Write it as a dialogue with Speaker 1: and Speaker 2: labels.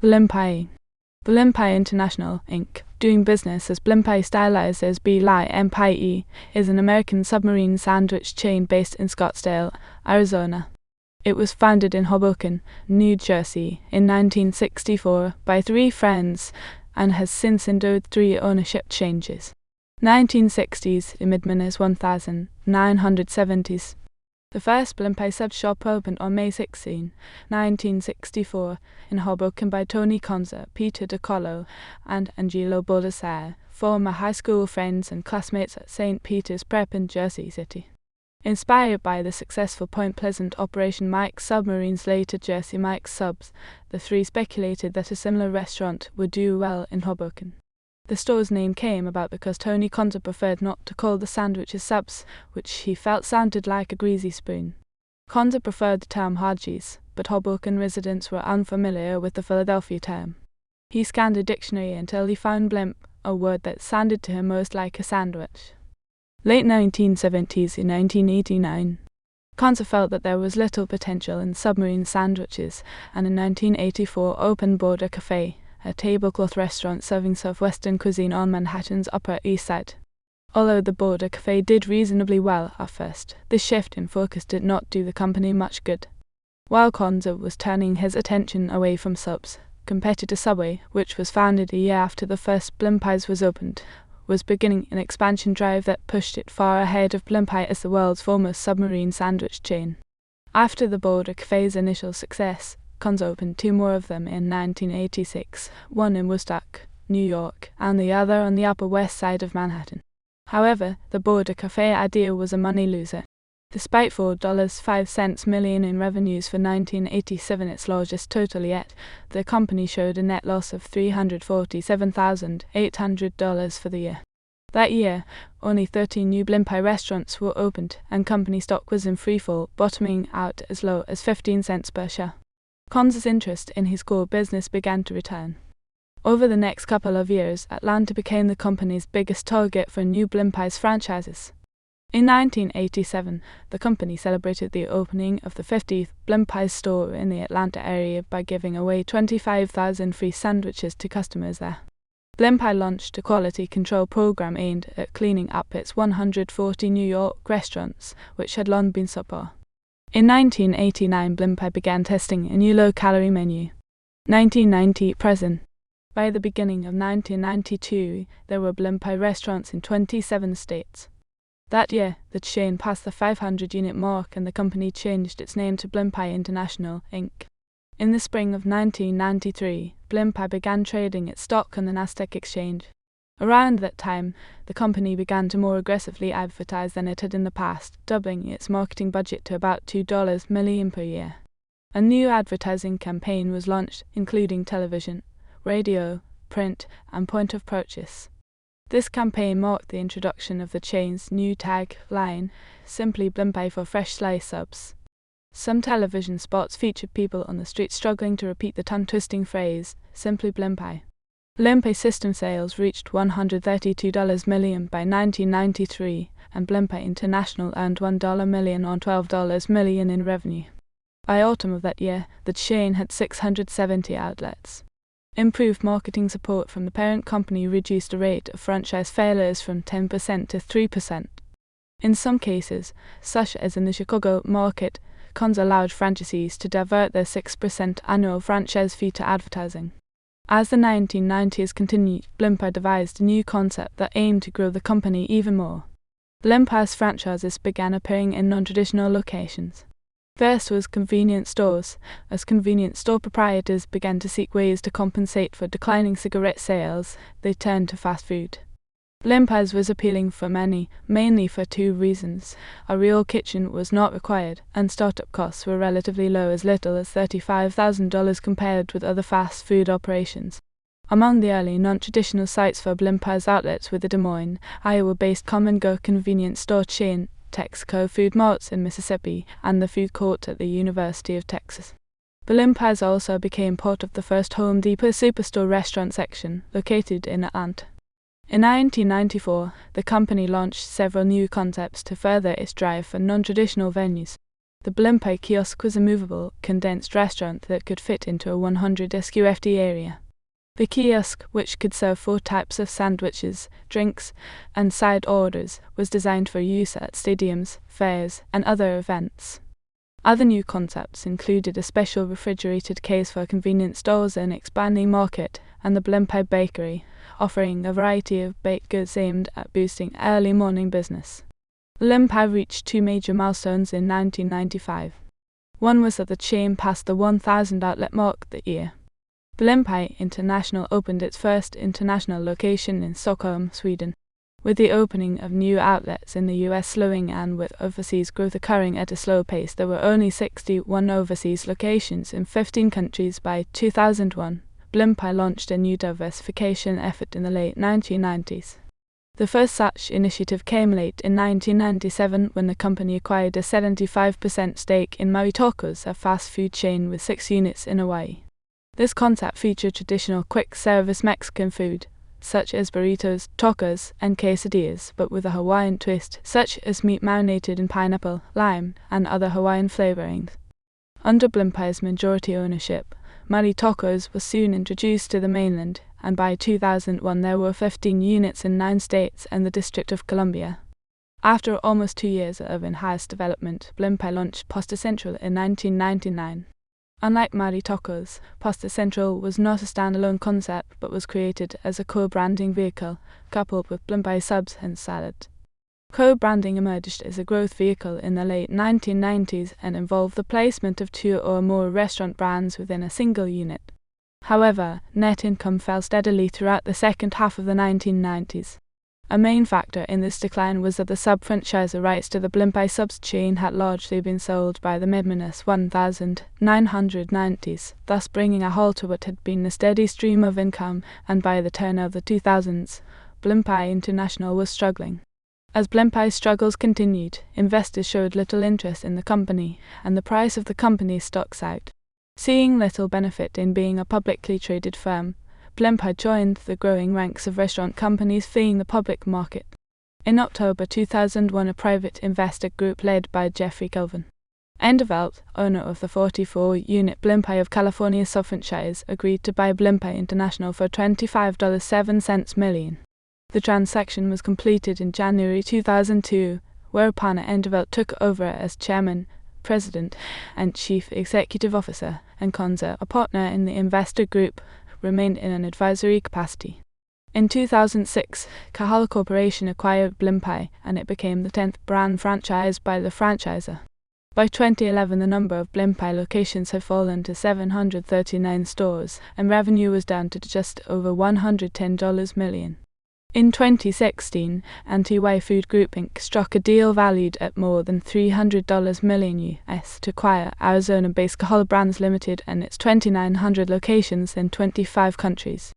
Speaker 1: Blimpie. Blimpie International, Inc., doing business as Blimpie stylized as Blimpie, is an American submarine sandwich chain based in Scottsdale, Arizona. It was founded in Hoboken, New Jersey, in 1964 by three friends and has since endured three ownership changes. 1960s to mid-1970s. The first Blimpie sub shop opened on May 16, 1964, in Hoboken by Tony Conza, Peter DiCarlo, and Angelo Baldassare, former high school friends and classmates at St. Peter's Prep in Jersey City. Inspired by the successful Point Pleasant Operation Mike's Submarines, later Jersey Mike's Subs, the three speculated that a similar restaurant would do well in Hoboken. The store's name came about because Tony Conza preferred not to call the sandwiches subs, which he felt sounded like a greasy spoon. Conza preferred the term Haji's, but Hoboken residents were unfamiliar with the Philadelphia term. He scanned a dictionary until he found blimp, a word that sounded to him most like a sandwich. Late 1970s to 1989. Conza felt that there was little potential in submarine sandwiches, and in 1984 opened Border Cafe, a tablecloth restaurant serving southwestern cuisine on Manhattan's Upper East Side. Although the Border Cafe did reasonably well at first, this shift in focus did not do the company much good. While Conza was turning his attention away from subs, competitor Subway, which was founded a year after the first Blimpies was opened, was beginning an expansion drive that pushed it far ahead of Blimpie as the world's foremost submarine sandwich chain. After the Border Cafe's initial success, Conza opened two more of them in 1986, one in Woodstock, New York, and the other on the Upper West Side of Manhattan. However, the Border Cafe idea was a money loser. Despite $4.05 million in revenues for 1987, its largest total yet, the company showed a net loss of $347,800 for the year. That year, only 13 new Blimpie restaurants were opened, and company stock was in freefall, bottoming out as low as 15 cents per share. Conza's interest in his core business began to return. Over the next couple of years, Atlanta became the company's biggest target for new Blimpie's franchises. In 1987, the company celebrated the opening of the 50th Blimpie store in the Atlanta area by giving away 25,000 free sandwiches to customers there. Blimpie launched a quality control program aimed at cleaning up its 140 New York restaurants, which had long been subpar. In 1989, Blimpie began testing a new low-calorie menu. 1990 present. By the beginning of 1992, there were Blimpie restaurants in 27 states. That year, the chain passed the 500-unit mark and the company changed its name to Blimpie International, Inc. In the spring of 1993, Blimpie began trading its stock on the Nasdaq exchange. Around that time, the company began to more aggressively advertise than it had in the past, doubling its marketing budget to about $2 million per year. A new advertising campaign was launched, including television, radio, print, and point of purchase. This campaign marked the introduction of the chain's new tagline, "Simply Blimpie for fresh sliced subs." Some television spots featured people on the street struggling to repeat the tongue-twisting phrase, "Simply Blimpie." Blimpie system sales reached $132 million by 1993, and Blimpie International earned $1 million on $12 million in revenue. By autumn of that year, the chain had 670 outlets. Improved marketing support from the parent company reduced the rate of franchise failures from 10% to 3%. In some cases, such as in the Chicago market, Conza allowed franchisees to divert their 6% annual franchise fee to advertising. As the 1990s continued, Blimpie devised a new concept that aimed to grow the company even more. Blimpie's franchises began appearing in non-traditional locations. First was convenience stores. As convenience store proprietors began to seek ways to compensate for declining cigarette sales, they turned to fast food. Blimpie's was appealing for many, mainly for two reasons. A real kitchen was not required, and startup costs were relatively low, as little as $35,000 compared with other fast food operations. Among the early non-traditional sites for Blimpie's outlets were the Des Moines, Iowa-based Come and Go convenience store chain, Texaco Food Marts in Mississippi, and the food court at the University of Texas. Blimpie's also became part of the first Home Depot Superstore restaurant section, located in Atlanta. In 1994, the company launched several new concepts to further its drive for non-traditional venues. The Blimpie kiosk was a movable, condensed restaurant that could fit into a 100 sqft area. The kiosk, which could serve 4 types of sandwiches, drinks, and side orders, was designed for use at stadiums, fairs, and other events. Other new concepts included a special refrigerated case for convenience stores in an expanding market, and the Blimpie Bakery, offering a variety of baked goods aimed at boosting early morning business. Blimpie reached 2 major milestones in 1995. One was that the chain passed the 1,000 outlet mark that year. Blimpie International opened its first international location in Stockholm, Sweden. With the opening of new outlets in the US slowing and with overseas growth occurring at a slow pace, there were only 61 overseas locations in 15 countries by 2001. Blimpie launched a new diversification effort in the late 1990s. The first such initiative came late in 1997 when the company acquired a 75% stake in Maui Tacos, a fast food chain with 6 units in Hawaii. This concept featured traditional quick-service Mexican food, such as burritos, tacos, and quesadillas, but with a Hawaiian twist, such as meat marinated in pineapple, lime, and other Hawaiian flavorings. Under Blimpie's majority ownership, Maui Tacos was soon introduced to the mainland, and by 2001 there were 15 units in 9 states and the District of Columbia. After almost 2 years of enhanced development, Blimpie launched Pasta Central in 1999. Unlike Maui Tacos, Pasta Central was not a standalone concept but was created as a co-branding vehicle, coupled with Blimpie subs and salad. Co-branding emerged as a growth vehicle in the late 1990s and involved the placement of 2 or more restaurant brands within a single unit. However, net income fell steadily throughout the second half of the 1990s. A main factor in this decline was that the sub-franchisor rights to the Blimpie subs chain had largely been sold by the mid-1990s, thus bringing a halt to what had been a steady stream of income, and by the turn of the 2000s, Blimpie International was struggling. As Blimpie's struggles continued, investors showed little interest in the company, and the price of the company's stock sagged. Seeing little benefit in being a publicly traded firm, Blimpie joined the growing ranks of restaurant companies fleeing the public market. In October 2001, a private investor group led by Jeffrey Kelvin, Endevelt, owner of the 44-unit Blimpie of California sub-franchise, agreed to buy Blimpie International for $25.07 million. The transaction was completed in January 2002, whereupon Endevelt took over as chairman, president, and chief executive officer, and Konza, a partner in the investor group, remained in an advisory capacity. In 2006, Kahala Corporation acquired Blimpie, and it became the 10th brand franchised by the franchisor. By 2011, the number of Blimpie locations had fallen to 739 stores, and revenue was down to just over $110 million. In 2016, Anti-Y Food Group Inc. struck a deal valued at more than $300 million to acquire Arizona-based Kahala Brands Limited and its 2,900 locations in 25 countries.